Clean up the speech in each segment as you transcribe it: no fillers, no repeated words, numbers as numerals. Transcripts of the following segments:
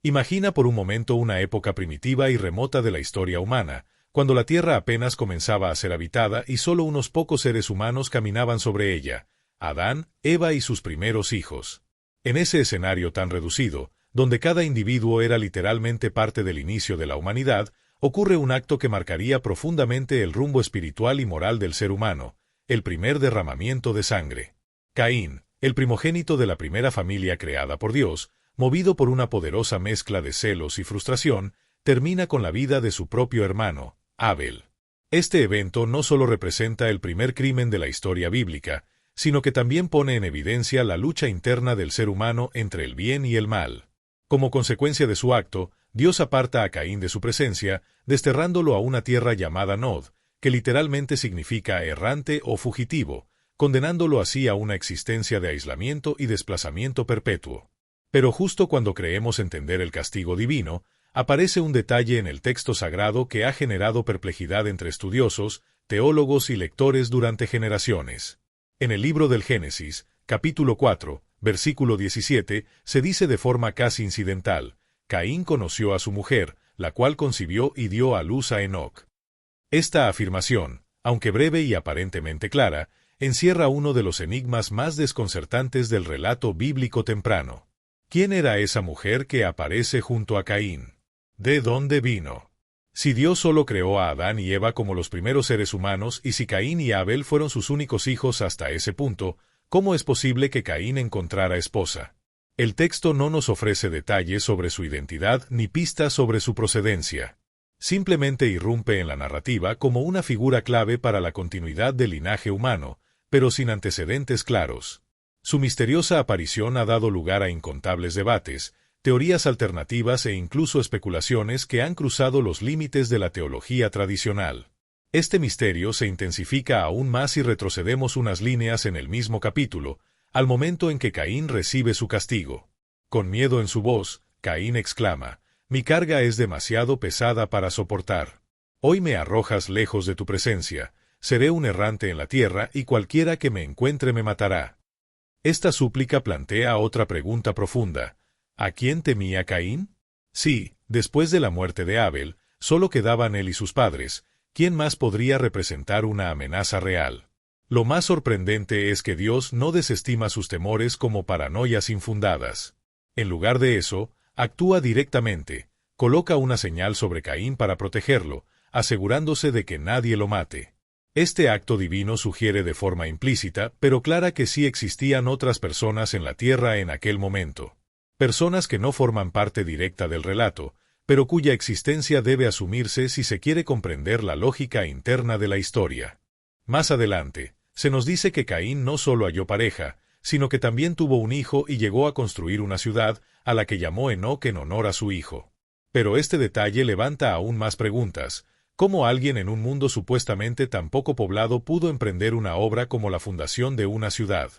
Imagina por un momento una época primitiva y remota de la historia humana, cuando la Tierra apenas comenzaba a ser habitada y solo unos pocos seres humanos caminaban sobre ella: Adán, Eva y sus primeros hijos. En ese escenario tan reducido, donde cada individuo era literalmente parte del inicio de la humanidad, ocurre un acto que marcaría profundamente el rumbo espiritual y moral del ser humano: el primer derramamiento de sangre. Caín, el primogénito de la primera familia creada por Dios, movido por una poderosa mezcla de celos y frustración, termina con la vida de su propio hermano, Abel. Este evento no solo representa el primer crimen de la historia bíblica, sino que también pone en evidencia la lucha interna del ser humano entre el bien y el mal. Como consecuencia de su acto, Dios aparta a Caín de su presencia, desterrándolo a una tierra llamada Nod, que literalmente significa errante o fugitivo, condenándolo así a una existencia de aislamiento y desplazamiento perpetuo. Pero justo cuando creemos entender el castigo divino, aparece un detalle en el texto sagrado que ha generado perplejidad entre estudiosos, teólogos y lectores durante generaciones. En el libro del Génesis, capítulo 4, versículo 17, se dice de forma casi incidental: Caín conoció a su mujer, la cual concibió y dio a luz a Enoc. Esta afirmación, aunque breve y aparentemente clara, encierra uno de los enigmas más desconcertantes del relato bíblico temprano. ¿Quién era esa mujer que aparece junto a Caín? ¿De dónde vino? Si Dios solo creó a Adán y Eva como los primeros seres humanos y si Caín y Abel fueron sus únicos hijos hasta ese punto, ¿cómo es posible que Caín encontrara esposa? El texto no nos ofrece detalles sobre su identidad ni pistas sobre su procedencia. Simplemente irrumpe en la narrativa como una figura clave para la continuidad del linaje humano, pero sin antecedentes claros. Su misteriosa aparición ha dado lugar a incontables debates, teorías alternativas e incluso especulaciones que han cruzado los límites de la teología tradicional. Este misterio se intensifica aún más si retrocedemos unas líneas en el mismo capítulo, al momento en que Caín recibe su castigo. Con miedo en su voz, Caín exclama: «Mi carga es demasiado pesada para soportar. Hoy me arrojas lejos de tu presencia, seré un errante en la tierra y cualquiera que me encuentre me matará». Esta súplica plantea otra pregunta profunda: ¿a quién temía Caín? Sí, después de la muerte de Abel, solo quedaban él y sus padres. ¿Quién más podría representar una amenaza real? Lo más sorprendente es que Dios no desestima sus temores como paranoias infundadas. En lugar de eso, actúa directamente, coloca una señal sobre Caín para protegerlo, asegurándose de que nadie lo mate. Este acto divino sugiere de forma implícita, pero clara, que sí existían otras personas en la tierra en aquel momento. Personas que no forman parte directa del relato, pero cuya existencia debe asumirse si se quiere comprender la lógica interna de la historia. Más adelante, se nos dice que Caín no solo halló pareja, sino que también tuvo un hijo y llegó a construir una ciudad, a la que llamó Enoc en honor a su hijo. Pero este detalle levanta aún más preguntas. ¿Cómo alguien en un mundo supuestamente tan poco poblado pudo emprender una obra como la fundación de una ciudad?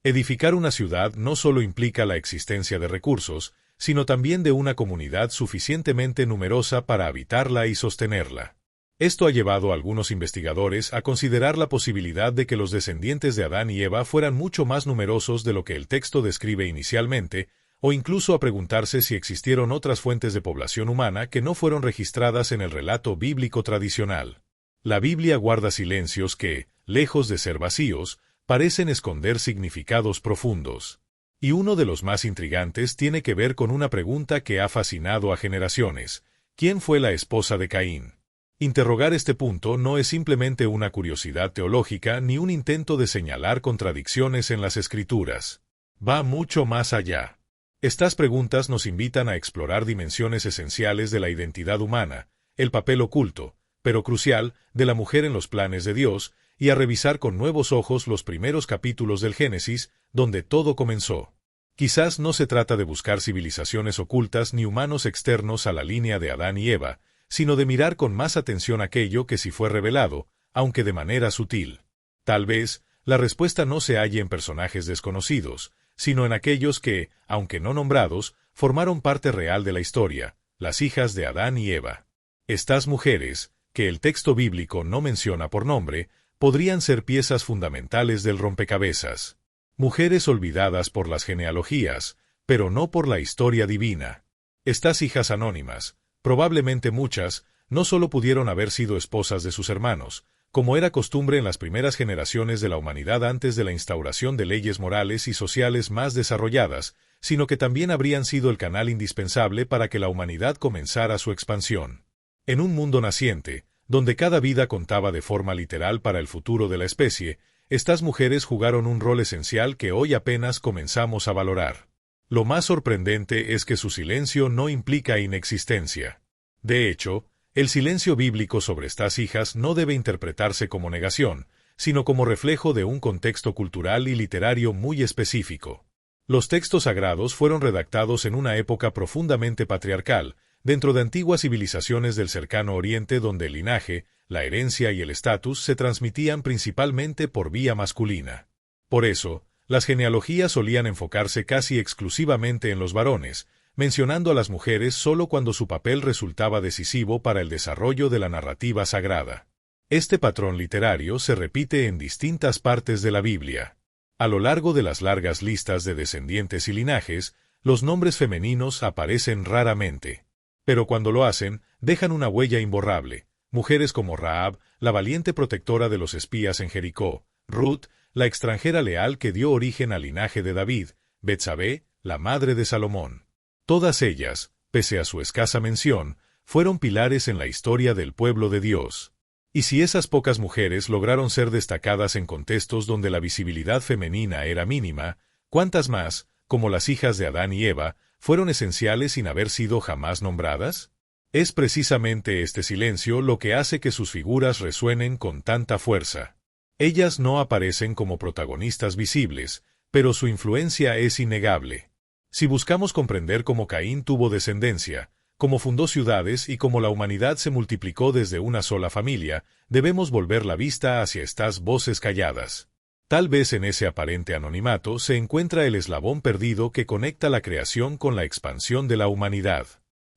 Edificar una ciudad no solo implica la existencia de recursos, sino también de una comunidad suficientemente numerosa para habitarla y sostenerla. Esto ha llevado a algunos investigadores a considerar la posibilidad de que los descendientes de Adán y Eva fueran mucho más numerosos de lo que el texto describe inicialmente, o incluso a preguntarse si existieron otras fuentes de población humana que no fueron registradas en el relato bíblico tradicional. La Biblia guarda silencios que, lejos de ser vacíos, parecen esconder significados profundos. Y uno de los más intrigantes tiene que ver con una pregunta que ha fascinado a generaciones: ¿quién fue la esposa de Caín? Interrogar este punto no es simplemente una curiosidad teológica ni un intento de señalar contradicciones en las Escrituras. Va mucho más allá. Estas preguntas nos invitan a explorar dimensiones esenciales de la identidad humana, el papel oculto, pero crucial, de la mujer en los planes de Dios, y a revisar con nuevos ojos los primeros capítulos del Génesis, donde todo comenzó. Quizás no se trata de buscar civilizaciones ocultas ni humanos externos a la línea de Adán y Eva, sino de mirar con más atención aquello que sí fue revelado, aunque de manera sutil. Tal vez, la respuesta no se halle en personajes desconocidos, sino en aquellos que, aunque no nombrados, formaron parte real de la historia, las hijas de Adán y Eva. Estas mujeres, que el texto bíblico no menciona por nombre, podrían ser piezas fundamentales del rompecabezas. Mujeres olvidadas por las genealogías, pero no por la historia divina. Estas hijas anónimas, probablemente muchas, no solo pudieron haber sido esposas de sus hermanos, como era costumbre en las primeras generaciones de la humanidad antes de la instauración de leyes morales y sociales más desarrolladas, sino que también habrían sido el canal indispensable para que la humanidad comenzara su expansión. En un mundo naciente, donde cada vida contaba de forma literal para el futuro de la especie, estas mujeres jugaron un rol esencial que hoy apenas comenzamos a valorar. Lo más sorprendente es que su silencio no implica inexistencia. De hecho, el silencio bíblico sobre estas hijas no debe interpretarse como negación, sino como reflejo de un contexto cultural y literario muy específico. Los textos sagrados fueron redactados en una época profundamente patriarcal, dentro de antiguas civilizaciones del cercano Oriente donde el linaje, la herencia y el estatus se transmitían principalmente por vía masculina. Por eso, las genealogías solían enfocarse casi exclusivamente en los varones, mencionando a las mujeres solo cuando su papel resultaba decisivo para el desarrollo de la narrativa sagrada. Este patrón literario se repite en distintas partes de la Biblia. A lo largo de las largas listas de descendientes y linajes, los nombres femeninos aparecen raramente. Pero cuando lo hacen, dejan una huella imborrable. Mujeres como Rahab, la valiente protectora de los espías en Jericó; Ruth, la extranjera leal que dio origen al linaje de David; Betsabé, la madre de Salomón. Todas ellas, pese a su escasa mención, fueron pilares en la historia del pueblo de Dios. Y si esas pocas mujeres lograron ser destacadas en contextos donde la visibilidad femenina era mínima, ¿cuántas más, como las hijas de Adán y Eva, fueron esenciales sin haber sido jamás nombradas? Es precisamente este silencio lo que hace que sus figuras resuenen con tanta fuerza. Ellas no aparecen como protagonistas visibles, pero su influencia es innegable. Si buscamos comprender cómo Caín tuvo descendencia, cómo fundó ciudades y cómo la humanidad se multiplicó desde una sola familia, debemos volver la vista hacia estas voces calladas. Tal vez en ese aparente anonimato se encuentra el eslabón perdido que conecta la creación con la expansión de la humanidad.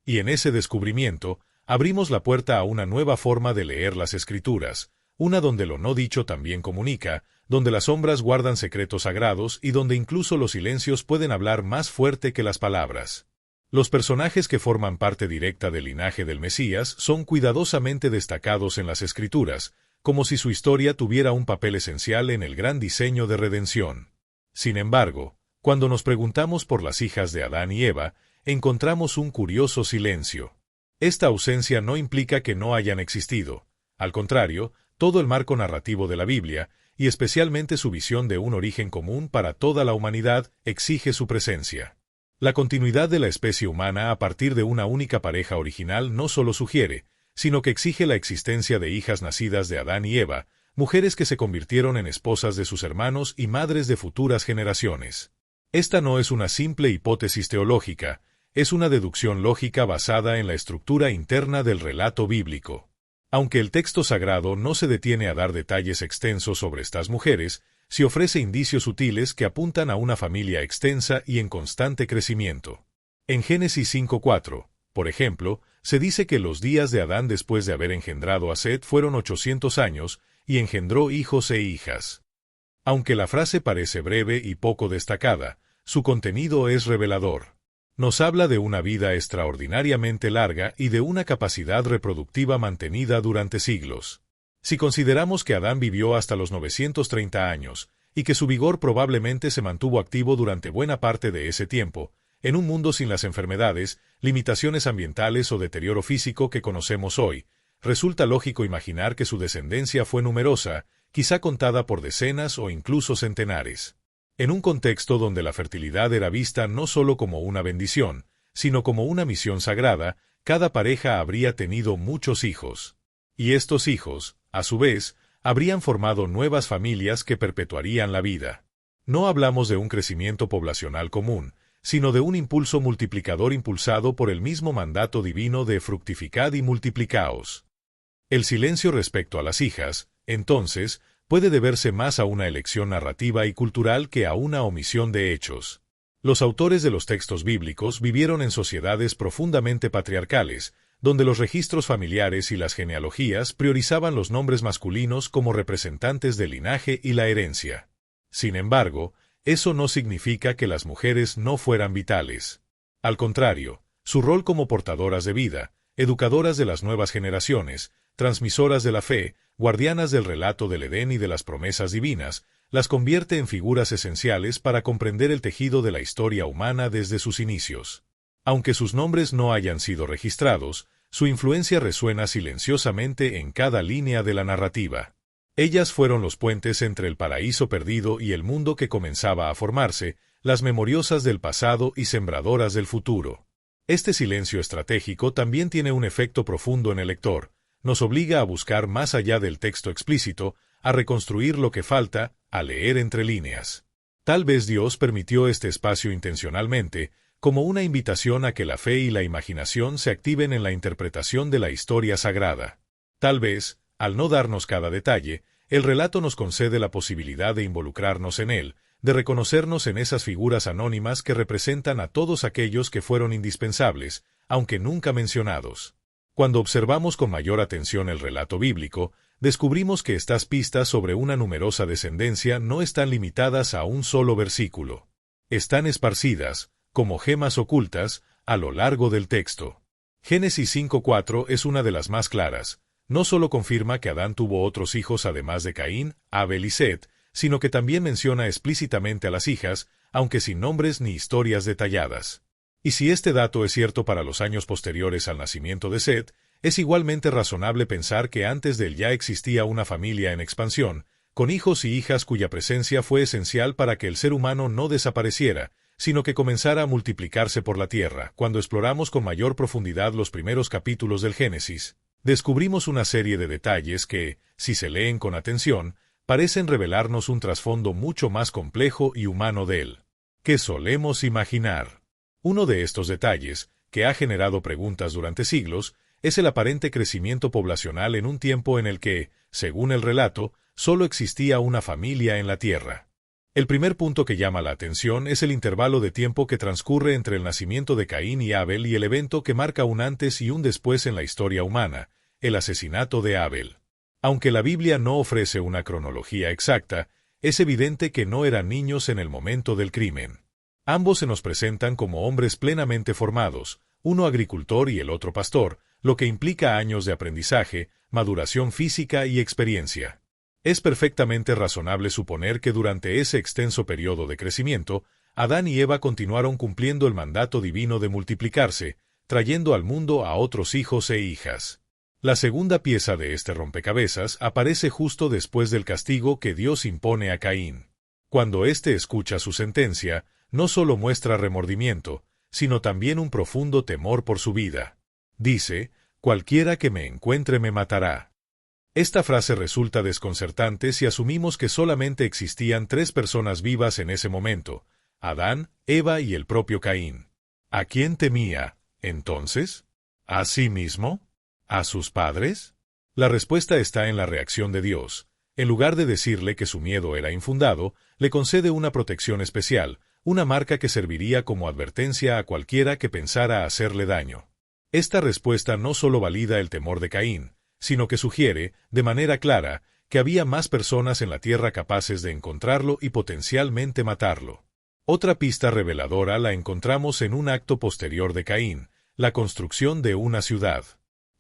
Y en ese descubrimiento, abrimos la puerta a una nueva forma de leer las Escrituras, una donde lo no dicho también comunica, donde las sombras guardan secretos sagrados y donde incluso los silencios pueden hablar más fuerte que las palabras. Los personajes que forman parte directa del linaje del Mesías son cuidadosamente destacados en las Escrituras, como si su historia tuviera un papel esencial en el gran diseño de redención. Sin embargo, cuando nos preguntamos por las hijas de Adán y Eva, encontramos un curioso silencio. Esta ausencia no implica que no hayan existido. Al contrario, todo el marco narrativo de la Biblia, y especialmente su visión de un origen común para toda la humanidad, exige su presencia. La continuidad de la especie humana a partir de una única pareja original no solo sugiere, sino que exige la existencia de hijas nacidas de Adán y Eva, mujeres que se convirtieron en esposas de sus hermanos y madres de futuras generaciones. Esta no es una simple hipótesis teológica, es una deducción lógica basada en la estructura interna del relato bíblico. Aunque el texto sagrado no se detiene a dar detalles extensos sobre estas mujeres, se ofrece indicios sutiles que apuntan a una familia extensa y en constante crecimiento. En Génesis 5:4, por ejemplo, se dice que los días de Adán después de haber engendrado a Set fueron 800 años, y engendró hijos e hijas. Aunque la frase parece breve y poco destacada, su contenido es revelador. Nos habla de una vida extraordinariamente larga y de una capacidad reproductiva mantenida durante siglos. Si consideramos que Adán vivió hasta los 930 años, y que su vigor probablemente se mantuvo activo durante buena parte de ese tiempo, en un mundo sin las enfermedades, limitaciones ambientales o deterioro físico que conocemos hoy, resulta lógico imaginar que su descendencia fue numerosa, quizá contada por decenas o incluso centenares. En un contexto donde la fertilidad era vista no solo como una bendición, sino como una misión sagrada, cada pareja habría tenido muchos hijos. Y estos hijos, a su vez, habrían formado nuevas familias que perpetuarían la vida. No hablamos de un crecimiento poblacional común, sino de un impulso multiplicador impulsado por el mismo mandato divino de fructificad y multiplicaos. El silencio respecto a las hijas, entonces, puede deberse más a una elección narrativa y cultural que a una omisión de hechos. Los autores de los textos bíblicos vivieron en sociedades profundamente patriarcales, donde los registros familiares y las genealogías priorizaban los nombres masculinos como representantes del linaje y la herencia. Sin embargo, eso no significa que las mujeres no fueran vitales. Al contrario, Su rol como portadoras de vida, educadoras de las nuevas generaciones, transmisoras de la fe, guardianas del relato del Edén y de las promesas divinas, las convierte en figuras esenciales para comprender el tejido de la historia humana desde sus inicios. Aunque sus nombres no hayan sido registrados, su influencia resuena silenciosamente en cada línea de la narrativa. Ellas fueron los puentes entre el paraíso perdido y el mundo que comenzaba a formarse, las memoriosas del pasado y sembradoras del futuro. Este silencio estratégico también tiene un efecto profundo en el lector, nos obliga a buscar más allá del texto explícito, a reconstruir lo que falta, a leer entre líneas. Tal vez Dios permitió este espacio intencionalmente, como una invitación a que la fe y la imaginación se activen en la interpretación de la historia sagrada. Tal vez, al no darnos cada detalle, el relato nos concede la posibilidad de involucrarnos en él, de reconocernos en esas figuras anónimas que representan a todos aquellos que fueron indispensables, aunque nunca mencionados. Cuando observamos con mayor atención el relato bíblico, descubrimos que estas pistas sobre una numerosa descendencia no están limitadas a un solo versículo. Están esparcidas, como gemas ocultas, a lo largo del texto. Génesis 5:4 es una de las más claras. No solo confirma que Adán tuvo otros hijos además de Caín, Abel y Set, sino que también menciona explícitamente a las hijas, aunque sin nombres ni historias detalladas. Y si este dato es cierto para los años posteriores al nacimiento de Set, es igualmente razonable pensar que antes de él ya existía una familia en expansión, con hijos y hijas cuya presencia fue esencial para que el ser humano no desapareciera, sino que comenzara a multiplicarse por la tierra. Cuando exploramos con mayor profundidad los primeros capítulos del Génesis, descubrimos una serie de detalles que, si se leen con atención, parecen revelarnos un trasfondo mucho más complejo y humano de él, que solemos imaginar. Uno de estos detalles, que ha generado preguntas durante siglos, es el aparente crecimiento poblacional en un tiempo en el que, según el relato, solo existía una familia en la tierra. El primer punto que llama la atención es el intervalo de tiempo que transcurre entre el nacimiento de Caín y Abel y el evento que marca un antes y un después en la historia humana, el asesinato de Abel. Aunque la Biblia no ofrece una cronología exacta, es evidente que no eran niños en el momento del crimen. Ambos se nos presentan como hombres plenamente formados, uno agricultor y el otro pastor, lo que implica años de aprendizaje, maduración física y experiencia. Es perfectamente razonable suponer que durante ese extenso periodo de crecimiento, Adán y Eva continuaron cumpliendo el mandato divino de multiplicarse, trayendo al mundo a otros hijos e hijas. La segunda pieza de este rompecabezas aparece justo después del castigo que Dios impone a Caín. Cuando éste escucha su sentencia, no solo muestra remordimiento, sino también un profundo temor por su vida. Dice, «Cualquiera que me encuentre me matará». Esta frase resulta desconcertante si asumimos que solamente existían 3 personas vivas en ese momento, Adán, Eva y el propio Caín. ¿A quién temía, entonces? ¿A sí mismo? ¿A sus padres? La respuesta está en la reacción de Dios. En lugar de decirle que su miedo era infundado, le concede una protección especial, una marca que serviría como advertencia a cualquiera que pensara hacerle daño. Esta respuesta no solo valida el temor de Caín, sino que sugiere, de manera clara, que había más personas en la tierra capaces de encontrarlo y potencialmente matarlo. Otra pista reveladora la encontramos en un acto posterior de Caín, la construcción de una ciudad.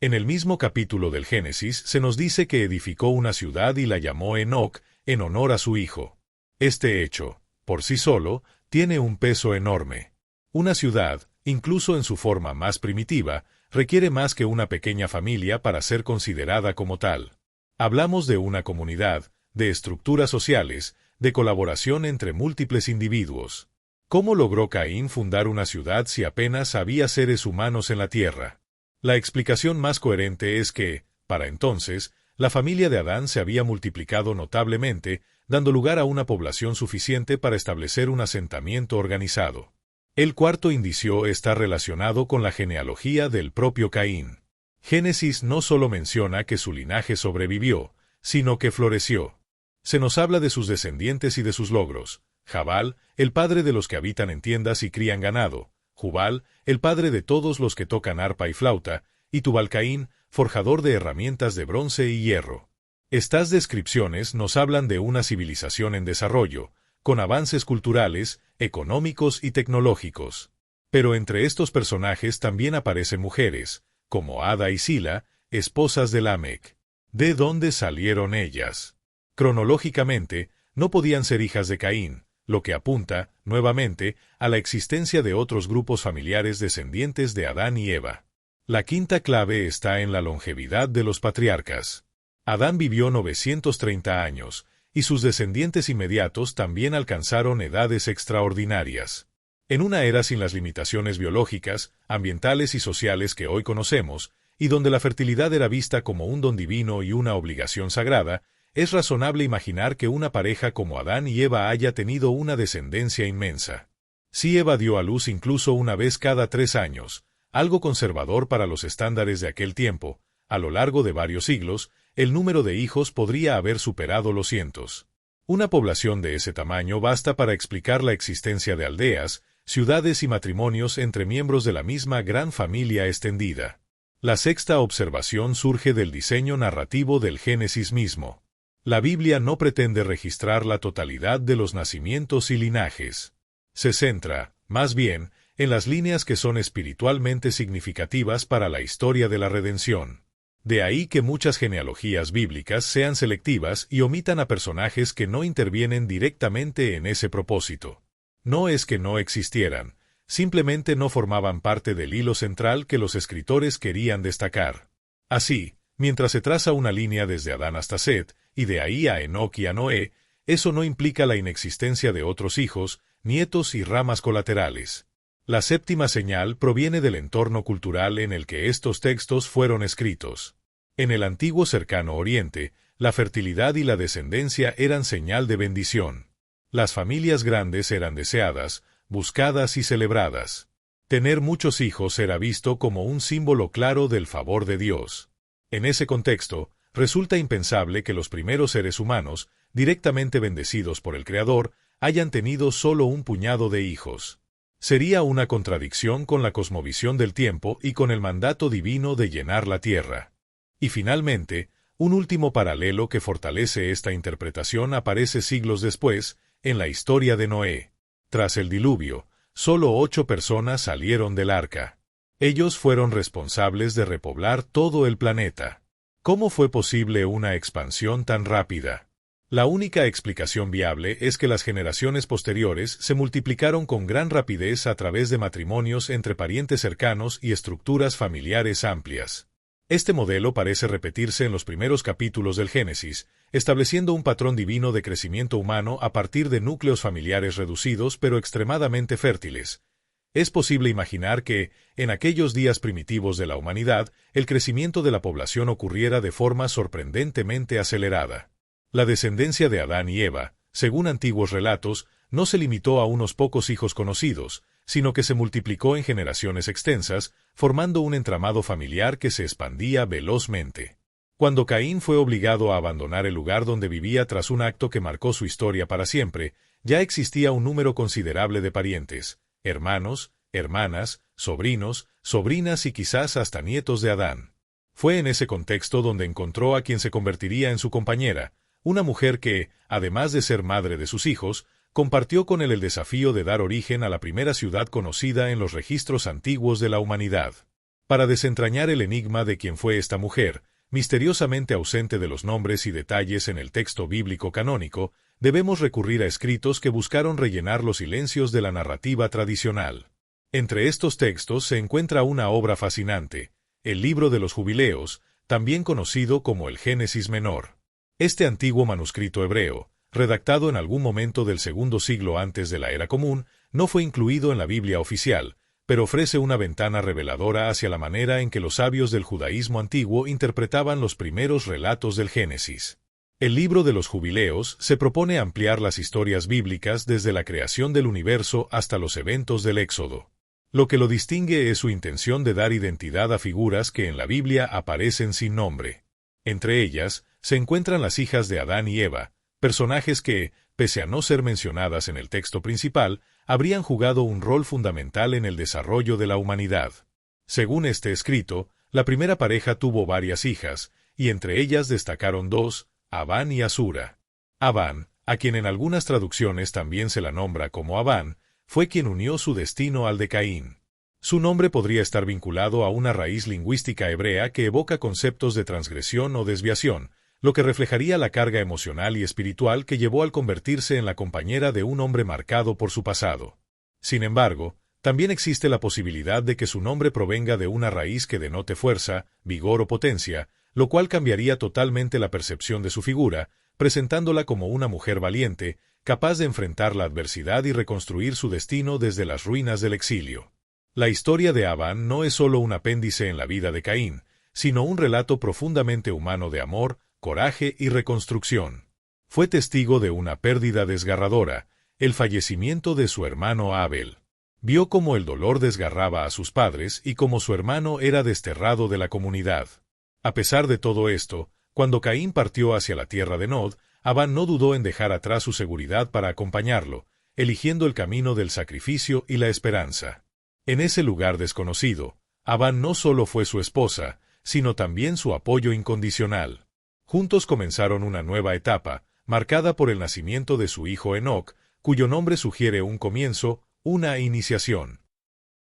En el mismo capítulo del Génesis se nos dice que edificó una ciudad y la llamó Enoc, en honor a su hijo. Este hecho, por sí solo, tiene un peso enorme. Una ciudad, incluso en su forma más primitiva, requiere más que una pequeña familia para ser considerada como tal. Hablamos de una comunidad, de estructuras sociales, de colaboración entre múltiples individuos. ¿Cómo logró Caín fundar una ciudad si apenas había seres humanos en la tierra? La explicación más coherente es que, para entonces, la familia de Adán se había multiplicado notablemente, dando lugar a una población suficiente para establecer un asentamiento organizado. El cuarto indicio está relacionado con la genealogía del propio Caín. Génesis no solo menciona que su linaje sobrevivió, sino que floreció. Se nos habla de sus descendientes y de sus logros. Jabal, el padre de los que habitan en tiendas y crían ganado. Jubal, el padre de todos los que tocan arpa y flauta. Y Tubal-Caín, forjador de herramientas de bronce y hierro. Estas descripciones nos hablan de una civilización en desarrollo, con avances culturales, económicos y tecnológicos. Pero entre estos personajes también aparecen mujeres, como Ada y Sila, esposas de Lamec. ¿De dónde salieron ellas? Cronológicamente, no podían ser hijas de Caín, lo que apunta, nuevamente, a la existencia de otros grupos familiares descendientes de Adán y Eva. La quinta clave está en la longevidad de los patriarcas. Adán vivió 930 años, y sus descendientes inmediatos también alcanzaron edades extraordinarias. En una era sin las limitaciones biológicas, ambientales y sociales que hoy conocemos, y donde la fertilidad era vista como un don divino y una obligación sagrada, es razonable imaginar que una pareja como Adán y Eva haya tenido una descendencia inmensa. Si Eva dio a luz incluso una vez cada 3 años, algo conservador para los estándares de aquel tiempo, a lo largo de varios siglos, el número de hijos podría haber superado los cientos. Una población de ese tamaño basta para explicar la existencia de aldeas, ciudades y matrimonios entre miembros de la misma gran familia extendida. La sexta observación surge del diseño narrativo del Génesis mismo. La Biblia no pretende registrar la totalidad de los nacimientos y linajes. Se centra, más bien, en las líneas que son espiritualmente significativas para la historia de la redención. De ahí que muchas genealogías bíblicas sean selectivas y omitan a personajes que no intervienen directamente en ese propósito. No es que no existieran, simplemente no formaban parte del hilo central que los escritores querían destacar. Así, mientras se traza una línea desde Adán hasta Set, y de ahí a Enoc y a Noé, eso no implica la inexistencia de otros hijos, nietos y ramas colaterales. La séptima señal proviene del entorno cultural en el que estos textos fueron escritos. En el antiguo cercano Oriente, la fertilidad y la descendencia eran señal de bendición. Las familias grandes eran deseadas, buscadas y celebradas. Tener muchos hijos era visto como un símbolo claro del favor de Dios. En ese contexto, resulta impensable que los primeros seres humanos, directamente bendecidos por el Creador, hayan tenido solo un puñado de hijos. Sería una contradicción con la cosmovisión del tiempo y con el mandato divino de llenar la tierra. Y finalmente, un último paralelo que fortalece esta interpretación aparece siglos después, en la historia de Noé. Tras el diluvio, solo 8 personas salieron del arca. Ellos fueron responsables de repoblar todo el planeta. ¿Cómo fue posible una expansión tan rápida? La única explicación viable es que las generaciones posteriores se multiplicaron con gran rapidez a través de matrimonios entre parientes cercanos y estructuras familiares amplias. Este modelo parece repetirse en los primeros capítulos del Génesis, estableciendo un patrón divino de crecimiento humano a partir de núcleos familiares reducidos pero extremadamente fértiles. Es posible imaginar que, en aquellos días primitivos de la humanidad, el crecimiento de la población ocurriera de forma sorprendentemente acelerada. La descendencia de Adán y Eva, según antiguos relatos, no se limitó a unos pocos hijos conocidos, sino que se multiplicó en generaciones extensas, formando un entramado familiar que se expandía velozmente. Cuando Caín fue obligado a abandonar el lugar donde vivía tras un acto que marcó su historia para siempre, ya existía un número considerable de parientes, hermanos, hermanas, sobrinos, sobrinas y quizás hasta nietos de Adán. Fue en ese contexto donde encontró a quien se convertiría en su compañera, una mujer que, además de ser madre de sus hijos, compartió con él el desafío de dar origen a la primera ciudad conocida en los registros antiguos de la humanidad. Para desentrañar el enigma de quién fue esta mujer, misteriosamente ausente de los nombres y detalles en el texto bíblico canónico, debemos recurrir a escritos que buscaron rellenar los silencios de la narrativa tradicional. Entre estos textos se encuentra una obra fascinante, el Libro de los Jubileos, también conocido como el Génesis Menor. Este antiguo manuscrito hebreo, redactado en algún momento del segundo siglo antes de la Era Común, no fue incluido en la Biblia oficial, pero ofrece una ventana reveladora hacia la manera en que los sabios del judaísmo antiguo interpretaban los primeros relatos del Génesis. El Libro de los Jubileos se propone ampliar las historias bíblicas desde la creación del universo hasta los eventos del Éxodo. Lo que lo distingue es su intención de dar identidad a figuras que en la Biblia aparecen sin nombre. Entre ellas, se encuentran las hijas de Adán y Eva, personajes que, pese a no ser mencionadas en el texto principal, habrían jugado un rol fundamental en el desarrollo de la humanidad. Según este escrito, la primera pareja tuvo varias hijas, y entre ellas destacaron 2, Abán y Asura. Abán, a quien en algunas traducciones también se la nombra como Abán, fue quien unió su destino al de Caín. Su nombre podría estar vinculado a una raíz lingüística hebrea que evoca conceptos de transgresión o desviación, lo que reflejaría la carga emocional y espiritual que llevó al convertirse en la compañera de un hombre marcado por su pasado. Sin embargo, también existe la posibilidad de que su nombre provenga de una raíz que denote fuerza, vigor o potencia, lo cual cambiaría totalmente la percepción de su figura, presentándola como una mujer valiente, capaz de enfrentar la adversidad y reconstruir su destino desde las ruinas del exilio. La historia de Abán no es solo un apéndice en la vida de Caín, sino un relato profundamente humano de amor, coraje y reconstrucción. Fue testigo de una pérdida desgarradora, el fallecimiento de su hermano Abel. Vio cómo el dolor desgarraba a sus padres y cómo su hermano era desterrado de la comunidad. A pesar de todo esto, cuando Caín partió hacia la tierra de Nod, Abán no dudó en dejar atrás su seguridad para acompañarlo, eligiendo el camino del sacrificio y la esperanza. En ese lugar desconocido, Abán no solo fue su esposa, sino también su apoyo incondicional. Juntos comenzaron una nueva etapa, marcada por el nacimiento de su hijo Enoc, cuyo nombre sugiere un comienzo, una iniciación.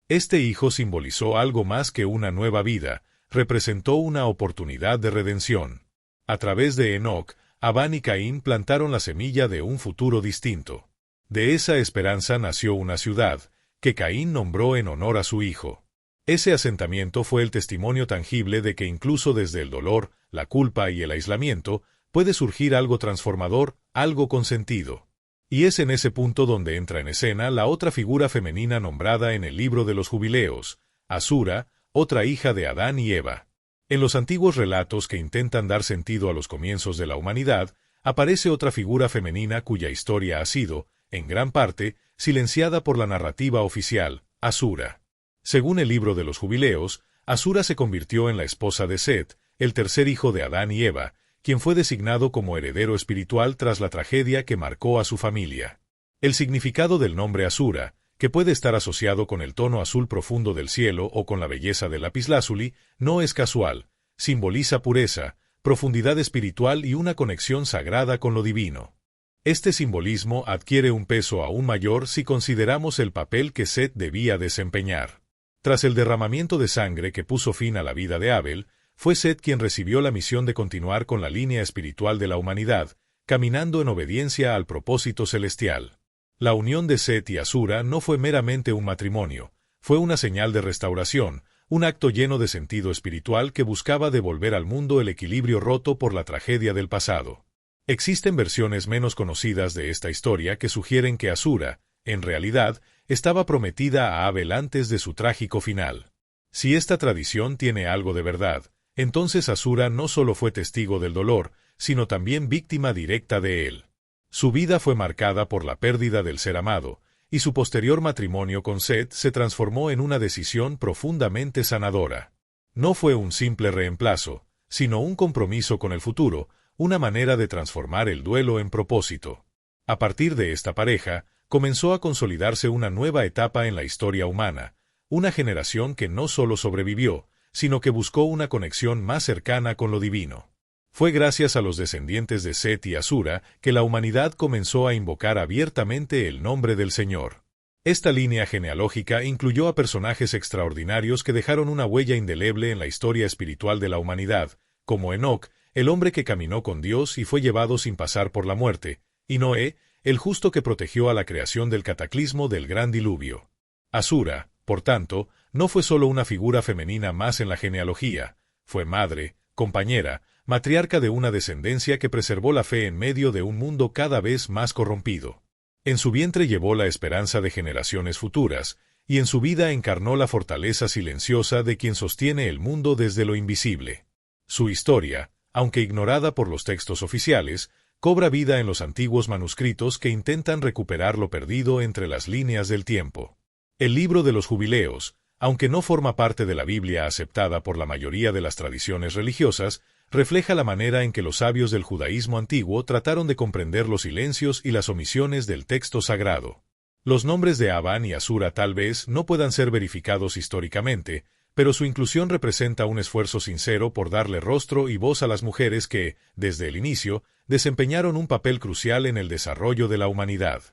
Este hijo simbolizó algo más que una nueva vida, representó una oportunidad de redención. A través de Enoc, Abán y Caín plantaron la semilla de un futuro distinto. De esa esperanza nació una ciudad, que Caín nombró en honor a su hijo. Ese asentamiento fue el testimonio tangible de que incluso desde el dolor, la culpa y el aislamiento, puede surgir algo transformador, algo con sentido. Y es en ese punto donde entra en escena la otra figura femenina nombrada en el libro de los Jubileos, Asura, otra hija de Adán y Eva. En los antiguos relatos que intentan dar sentido a los comienzos de la humanidad, aparece otra figura femenina cuya historia ha sido, en gran parte, silenciada por la narrativa oficial, Asura. Según el libro de los Jubileos, Asura se convirtió en la esposa de Set, el tercer hijo de Adán y Eva, quien fue designado como heredero espiritual tras la tragedia que marcó a su familia. El significado del nombre Asura, que puede estar asociado con el tono azul profundo del cielo o con la belleza del lapislázuli, no es casual, simboliza pureza, profundidad espiritual y una conexión sagrada con lo divino. Este simbolismo adquiere un peso aún mayor si consideramos el papel que Set debía desempeñar. Tras el derramamiento de sangre que puso fin a la vida de Abel, fue Set quien recibió la misión de continuar con la línea espiritual de la humanidad, caminando en obediencia al propósito celestial. La unión de Set y Asura no fue meramente un matrimonio, fue una señal de restauración, un acto lleno de sentido espiritual que buscaba devolver al mundo el equilibrio roto por la tragedia del pasado. Existen versiones menos conocidas de esta historia que sugieren que Asura, en realidad, estaba prometida a Abel antes de su trágico final. Si esta tradición tiene algo de verdad, entonces Asura no solo fue testigo del dolor, sino también víctima directa de él. Su vida fue marcada por la pérdida del ser amado, y su posterior matrimonio con Set se transformó en una decisión profundamente sanadora. No fue un simple reemplazo, sino un compromiso con el futuro, una manera de transformar el duelo en propósito. A partir de esta pareja, comenzó a consolidarse una nueva etapa en la historia humana, una generación que no solo sobrevivió, sino que buscó una conexión más cercana con lo divino. Fue gracias a los descendientes de Set y Asura que la humanidad comenzó a invocar abiertamente el nombre del Señor. Esta línea genealógica incluyó a personajes extraordinarios que dejaron una huella indeleble en la historia espiritual de la humanidad, como Enoc, el hombre que caminó con Dios y fue llevado sin pasar por la muerte, y Noé, el justo que protegió a la creación del cataclismo del gran diluvio. Asura, por tanto, no fue solo una figura femenina más en la genealogía, fue madre, compañera, matriarca de una descendencia que preservó la fe en medio de un mundo cada vez más corrompido. En su vientre llevó la esperanza de generaciones futuras, y en su vida encarnó la fortaleza silenciosa de quien sostiene el mundo desde lo invisible. Su historia, aunque ignorada por los textos oficiales, cobra vida en los antiguos manuscritos que intentan recuperar lo perdido entre las líneas del tiempo. El libro de los Jubileos, aunque no forma parte de la Biblia aceptada por la mayoría de las tradiciones religiosas, refleja la manera en que los sabios del judaísmo antiguo trataron de comprender los silencios y las omisiones del texto sagrado. Los nombres de Abán y Asura tal vez no puedan ser verificados históricamente, pero su inclusión representa un esfuerzo sincero por darle rostro y voz a las mujeres que, desde el inicio, desempeñaron un papel crucial en el desarrollo de la humanidad.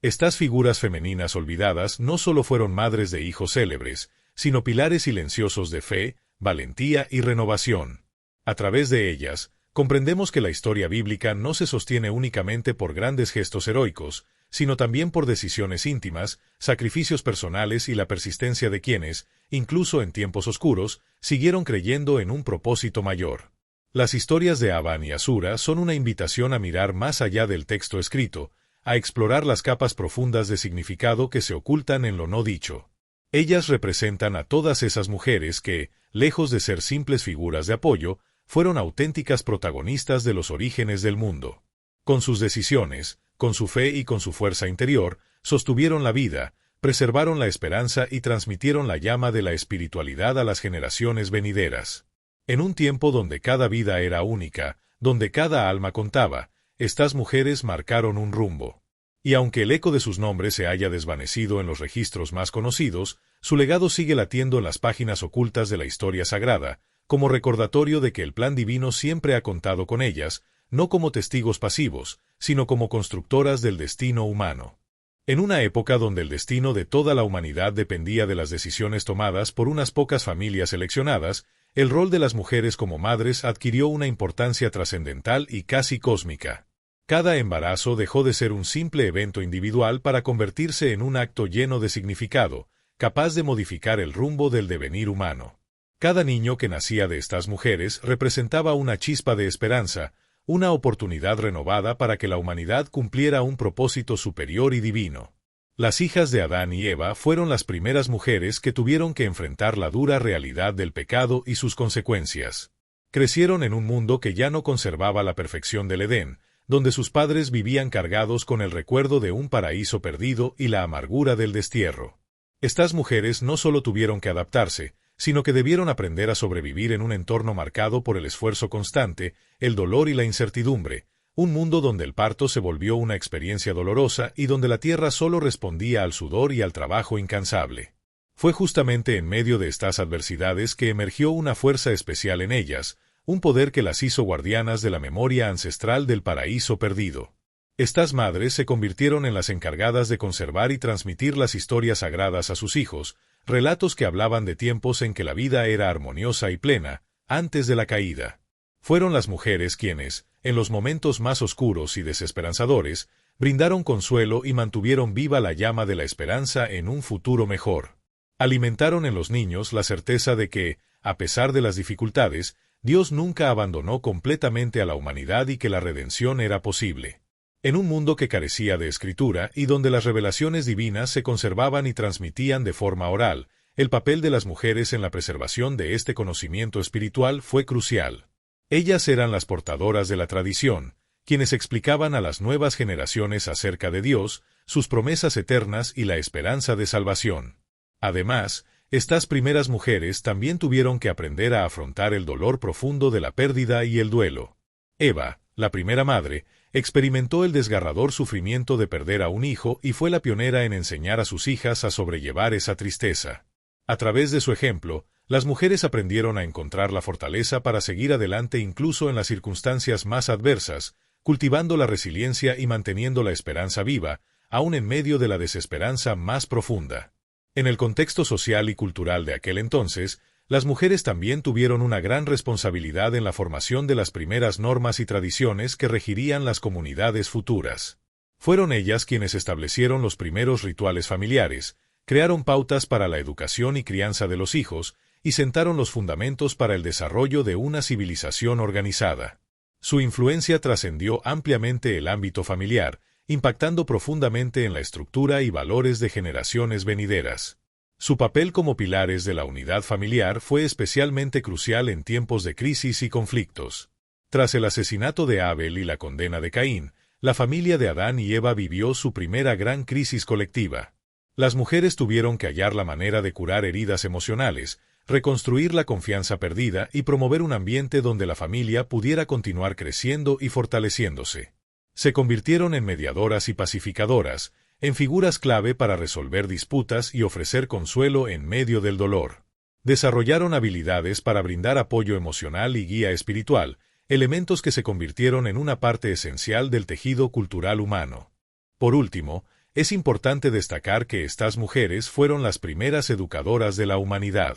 Estas figuras femeninas olvidadas no solo fueron madres de hijos célebres, sino pilares silenciosos de fe, valentía y renovación. A través de ellas, comprendemos que la historia bíblica no se sostiene únicamente por grandes gestos heroicos, sino también por decisiones íntimas, sacrificios personales y la persistencia de quienes, incluso en tiempos oscuros, siguieron creyendo en un propósito mayor. Las historias de Abán y Asura son una invitación a mirar más allá del texto escrito, a explorar las capas profundas de significado que se ocultan en lo no dicho. Ellas representan a todas esas mujeres que, lejos de ser simples figuras de apoyo, fueron auténticas protagonistas de los orígenes del mundo. Con sus decisiones, con su fe y con su fuerza interior, sostuvieron la vida, preservaron la esperanza y transmitieron la llama de la espiritualidad a las generaciones venideras. En un tiempo donde cada vida era única, donde cada alma contaba, estas mujeres marcaron un rumbo. Y aunque el eco de sus nombres se haya desvanecido en los registros más conocidos, su legado sigue latiendo en las páginas ocultas de la historia sagrada, como recordatorio de que el plan divino siempre ha contado con ellas, no como testigos pasivos, sino como constructoras del destino humano. En una época donde el destino de toda la humanidad dependía de las decisiones tomadas por unas pocas familias seleccionadas, el rol de las mujeres como madres adquirió una importancia trascendental y casi cósmica. Cada embarazo dejó de ser un simple evento individual para convertirse en un acto lleno de significado, capaz de modificar el rumbo del devenir humano. Cada niño que nacía de estas mujeres representaba una chispa de esperanza, una oportunidad renovada para que la humanidad cumpliera un propósito superior y divino. Las hijas de Adán y Eva fueron las primeras mujeres que tuvieron que enfrentar la dura realidad del pecado y sus consecuencias. Crecieron en un mundo que ya no conservaba la perfección del Edén, donde sus padres vivían cargados con el recuerdo de un paraíso perdido y la amargura del destierro. Estas mujeres no solo tuvieron que adaptarse, sino que debieron aprender a sobrevivir en un entorno marcado por el esfuerzo constante, el dolor y la incertidumbre, un mundo donde el parto se volvió una experiencia dolorosa y donde la tierra solo respondía al sudor y al trabajo incansable. Fue justamente en medio de estas adversidades que emergió una fuerza especial en ellas, un poder que las hizo guardianas de la memoria ancestral del paraíso perdido. Estas madres se convirtieron en las encargadas de conservar y transmitir las historias sagradas a sus hijos, relatos que hablaban de tiempos en que la vida era armoniosa y plena, antes de la caída. Fueron las mujeres quienes, en los momentos más oscuros y desesperanzadores, brindaron consuelo y mantuvieron viva la llama de la esperanza en un futuro mejor. Alimentaron en los niños la certeza de que, a pesar de las dificultades, Dios nunca abandonó completamente a la humanidad y que la redención era posible. En un mundo que carecía de escritura y donde las revelaciones divinas se conservaban y transmitían de forma oral, el papel de las mujeres en la preservación de este conocimiento espiritual fue crucial. Ellas eran las portadoras de la tradición, quienes explicaban a las nuevas generaciones acerca de Dios, sus promesas eternas y la esperanza de salvación. Además, estas primeras mujeres también tuvieron que aprender a afrontar el dolor profundo de la pérdida y el duelo. Eva, la primera madre, experimentó el desgarrador sufrimiento de perder a un hijo y fue la pionera en enseñar a sus hijas a sobrellevar esa tristeza. A través de su ejemplo, las mujeres aprendieron a encontrar la fortaleza para seguir adelante incluso en las circunstancias más adversas, cultivando la resiliencia y manteniendo la esperanza viva, aun en medio de la desesperanza más profunda. En el contexto social y cultural de aquel entonces, las mujeres también tuvieron una gran responsabilidad en la formación de las primeras normas y tradiciones que regirían las comunidades futuras. Fueron ellas quienes establecieron los primeros rituales familiares, crearon pautas para la educación y crianza de los hijos, y sentaron los fundamentos para el desarrollo de una civilización organizada. Su influencia trascendió ampliamente el ámbito familiar, impactando profundamente en la estructura y valores de generaciones venideras. Su papel como pilares de la unidad familiar fue especialmente crucial en tiempos de crisis y conflictos. Tras el asesinato de Abel y la condena de Caín, la familia de Adán y Eva vivió su primera gran crisis colectiva. Las mujeres tuvieron que hallar la manera de curar heridas emocionales, reconstruir la confianza perdida y promover un ambiente donde la familia pudiera continuar creciendo y fortaleciéndose. Se convirtieron en mediadoras y pacificadoras, en figuras clave para resolver disputas y ofrecer consuelo en medio del dolor. Desarrollaron habilidades para brindar apoyo emocional y guía espiritual, elementos que se convirtieron en una parte esencial del tejido cultural humano. Por último, es importante destacar que estas mujeres fueron las primeras educadoras de la humanidad.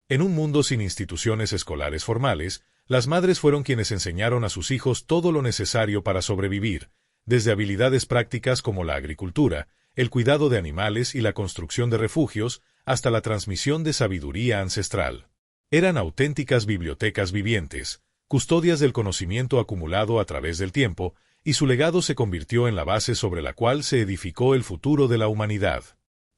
En un mundo sin instituciones escolares formales, las madres fueron quienes enseñaron a sus hijos todo lo necesario para sobrevivir, desde habilidades prácticas como la agricultura, el cuidado de animales y la construcción de refugios, hasta la transmisión de sabiduría ancestral. Eran auténticas bibliotecas vivientes, custodias del conocimiento acumulado a través del tiempo, y su legado se convirtió en la base sobre la cual se edificó el futuro de la humanidad.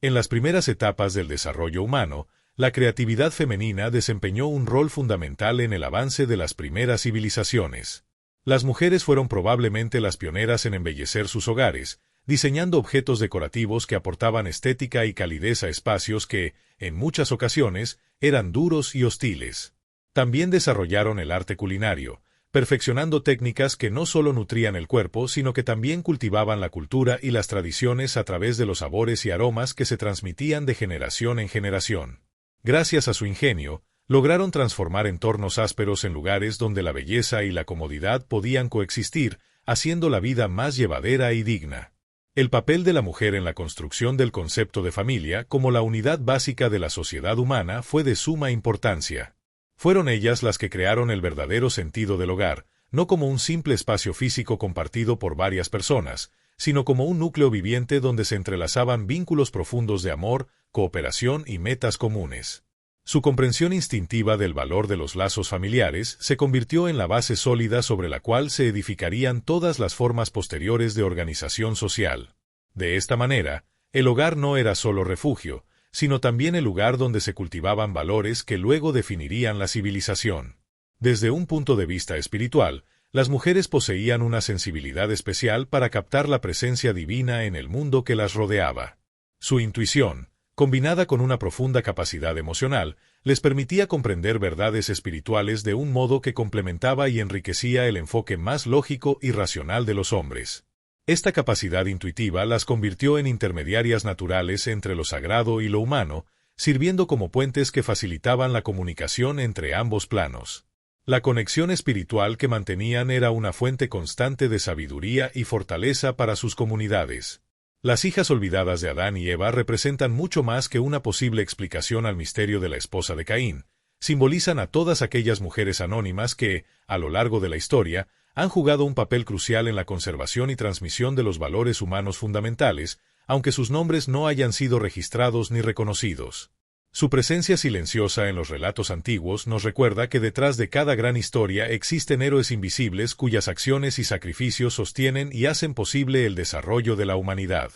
En las primeras etapas del desarrollo humano, la creatividad femenina desempeñó un rol fundamental en el avance de las primeras civilizaciones. Las mujeres fueron probablemente las pioneras en embellecer sus hogares, diseñando objetos decorativos que aportaban estética y calidez a espacios que, en muchas ocasiones, eran duros y hostiles. También desarrollaron el arte culinario, perfeccionando técnicas que no solo nutrían el cuerpo, sino que también cultivaban la cultura y las tradiciones a través de los sabores y aromas que se transmitían de generación en generación. Gracias a su ingenio, lograron transformar entornos ásperos en lugares donde la belleza y la comodidad podían coexistir, haciendo la vida más llevadera y digna. El papel de la mujer en la construcción del concepto de familia como la unidad básica de la sociedad humana fue de suma importancia. Fueron ellas las que crearon el verdadero sentido del hogar, no como un simple espacio físico compartido por varias personas, sino como un núcleo viviente donde se entrelazaban vínculos profundos de amor, cooperación y metas comunes. Su comprensión instintiva del valor de los lazos familiares se convirtió en la base sólida sobre la cual se edificarían todas las formas posteriores de organización social. De esta manera, el hogar no era solo refugio, sino también el lugar donde se cultivaban valores que luego definirían la civilización. Desde un punto de vista espiritual, las mujeres poseían una sensibilidad especial para captar la presencia divina en el mundo que las rodeaba. Su intuición, combinada con una profunda capacidad emocional, les permitía comprender verdades espirituales de un modo que complementaba y enriquecía el enfoque más lógico y racional de los hombres. Esta capacidad intuitiva las convirtió en intermediarias naturales entre lo sagrado y lo humano, sirviendo como puentes que facilitaban la comunicación entre ambos planos. La conexión espiritual que mantenían era una fuente constante de sabiduría y fortaleza para sus comunidades. Las hijas olvidadas de Adán y Eva representan mucho más que una posible explicación al misterio de la esposa de Caín. Simbolizan a todas aquellas mujeres anónimas que, a lo largo de la historia, han jugado un papel crucial en la conservación y transmisión de los valores humanos fundamentales, aunque sus nombres no hayan sido registrados ni reconocidos. Su presencia silenciosa en los relatos antiguos nos recuerda que detrás de cada gran historia existen héroes invisibles cuyas acciones y sacrificios sostienen y hacen posible el desarrollo de la humanidad.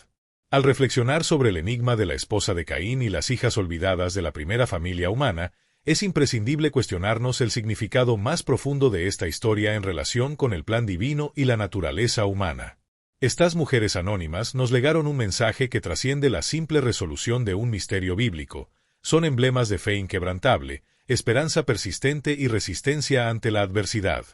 Al reflexionar sobre el enigma de la esposa de Caín y las hijas olvidadas de la primera familia humana, es imprescindible cuestionarnos el significado más profundo de esta historia en relación con el plan divino y la naturaleza humana. Estas mujeres anónimas nos legaron un mensaje que trasciende la simple resolución de un misterio bíblico. Son emblemas de fe inquebrantable, esperanza persistente y resistencia ante la adversidad.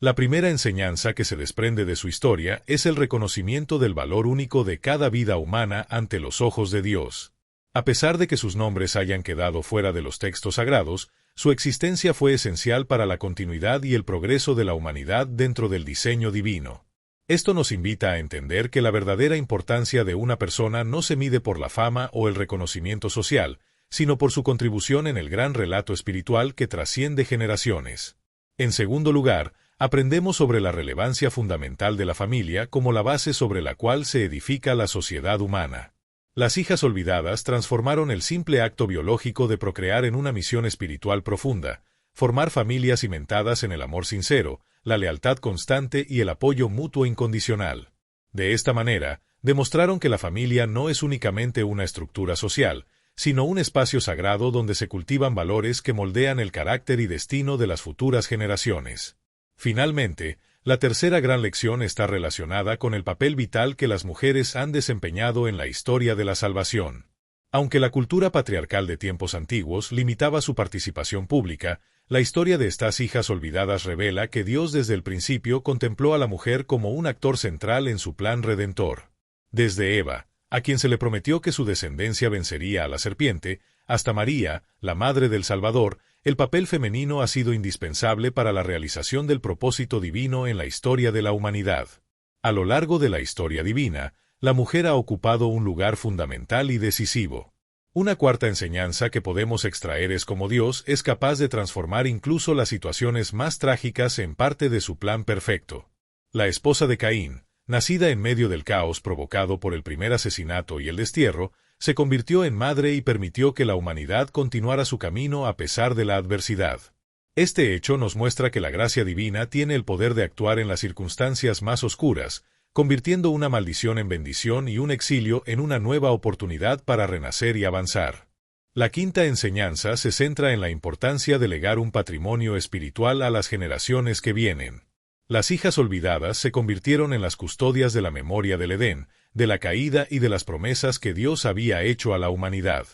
La primera enseñanza que se desprende de su historia es el reconocimiento del valor único de cada vida humana ante los ojos de Dios. A pesar de que sus nombres hayan quedado fuera de los textos sagrados, su existencia fue esencial para la continuidad y el progreso de la humanidad dentro del diseño divino. Esto nos invita a entender que la verdadera importancia de una persona no se mide por la fama o el reconocimiento social, sino por su contribución en el gran relato espiritual que trasciende generaciones. En segundo lugar, aprendemos sobre la relevancia fundamental de la familia como la base sobre la cual se edifica la sociedad humana. Las hijas olvidadas transformaron el simple acto biológico de procrear en una misión espiritual profunda, formar familias cimentadas en el amor sincero, la lealtad constante y el apoyo mutuo incondicional. De esta manera, demostraron que la familia no es únicamente una estructura social, sino un espacio sagrado donde se cultivan valores que moldean el carácter y destino de las futuras generaciones. Finalmente, la tercera gran lección está relacionada con el papel vital que las mujeres han desempeñado en la historia de la salvación. Aunque la cultura patriarcal de tiempos antiguos limitaba su participación pública, la historia de estas hijas olvidadas revela que Dios desde el principio contempló a la mujer como un actor central en su plan redentor. Desde Eva, a quien se le prometió que su descendencia vencería a la serpiente, hasta María, la madre del Salvador, el papel femenino ha sido indispensable para la realización del propósito divino en la historia de la humanidad. A lo largo de la historia divina, la mujer ha ocupado un lugar fundamental y decisivo. Una cuarta enseñanza que podemos extraer es cómo Dios es capaz de transformar incluso las situaciones más trágicas en parte de su plan perfecto. La esposa de Caín, nacida en medio del caos provocado por el primer asesinato y el destierro, se convirtió en madre y permitió que la humanidad continuara su camino a pesar de la adversidad. Este hecho nos muestra que la gracia divina tiene el poder de actuar en las circunstancias más oscuras, convirtiendo una maldición en bendición y un exilio en una nueva oportunidad para renacer y avanzar. La quinta enseñanza se centra en la importancia de legar un patrimonio espiritual a las generaciones que vienen. Las hijas olvidadas se convirtieron en las custodias de la memoria del Edén, de la caída y de las promesas que Dios había hecho a la humanidad.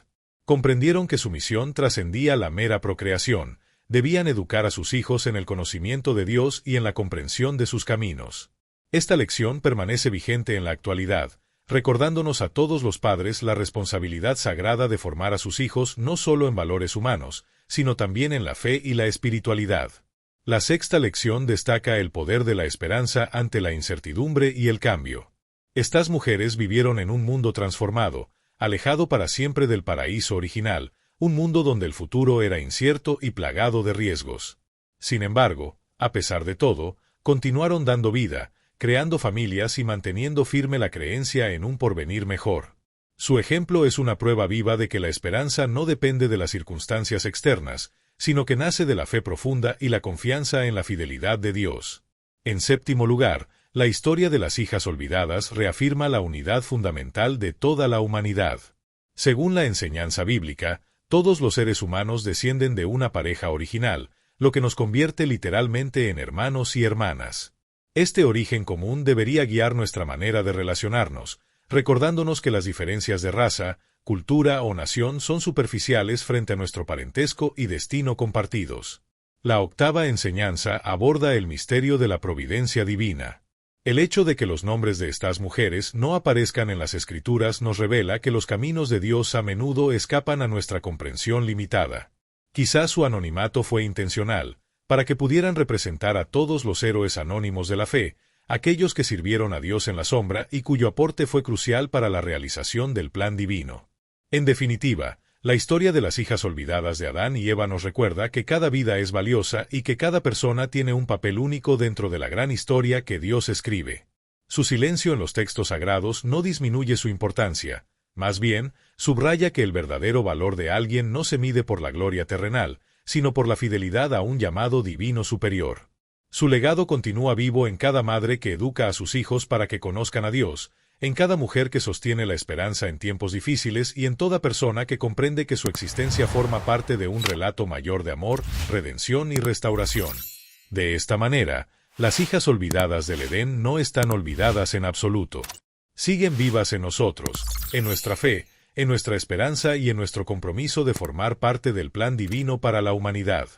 Comprendieron que su misión trascendía la mera procreación, debían educar a sus hijos en el conocimiento de Dios y en la comprensión de sus caminos. Esta lección permanece vigente en la actualidad, recordándonos a todos los padres la responsabilidad sagrada de formar a sus hijos no solo en valores humanos, sino también en la fe y la espiritualidad. La sexta lección destaca el poder de la esperanza ante la incertidumbre y el cambio. Estas mujeres vivieron en un mundo transformado, alejado para siempre del paraíso original, un mundo donde el futuro era incierto y plagado de riesgos. Sin embargo, a pesar de todo, continuaron dando vida, creando familias y manteniendo firme la creencia en un porvenir mejor. Su ejemplo es una prueba viva de que la esperanza no depende de las circunstancias externas, sino que nace de la fe profunda y la confianza en la fidelidad de Dios. En séptimo lugar, la historia de las hijas olvidadas reafirma la unidad fundamental de toda la humanidad. Según la enseñanza bíblica, todos los seres humanos descienden de una pareja original, lo que nos convierte literalmente en hermanos y hermanas. Este origen común debería guiar nuestra manera de relacionarnos, recordándonos que las diferencias de raza, cultura o nación son superficiales frente a nuestro parentesco y destino compartidos. La octava enseñanza aborda el misterio de la providencia divina. El hecho de que los nombres de estas mujeres no aparezcan en las Escrituras nos revela que los caminos de Dios a menudo escapan a nuestra comprensión limitada. Quizás su anonimato fue intencional, para que pudieran representar a todos los héroes anónimos de la fe, aquellos que sirvieron a Dios en la sombra y cuyo aporte fue crucial para la realización del plan divino. En definitiva, la historia de las hijas olvidadas de Adán y Eva nos recuerda que cada vida es valiosa y que cada persona tiene un papel único dentro de la gran historia que Dios escribe. Su silencio en los textos sagrados no disminuye su importancia, más bien, subraya que el verdadero valor de alguien no se mide por la gloria terrenal, sino por la fidelidad a un llamado divino superior. Su legado continúa vivo en cada madre que educa a sus hijos para que conozcan a Dios, en cada mujer que sostiene la esperanza en tiempos difíciles y en toda persona que comprende que su existencia forma parte de un relato mayor de amor, redención y restauración. De esta manera, las hijas olvidadas del Edén no están olvidadas en absoluto. Siguen vivas en nosotros, en nuestra fe, en nuestra esperanza y en nuestro compromiso de formar parte del plan divino para la humanidad.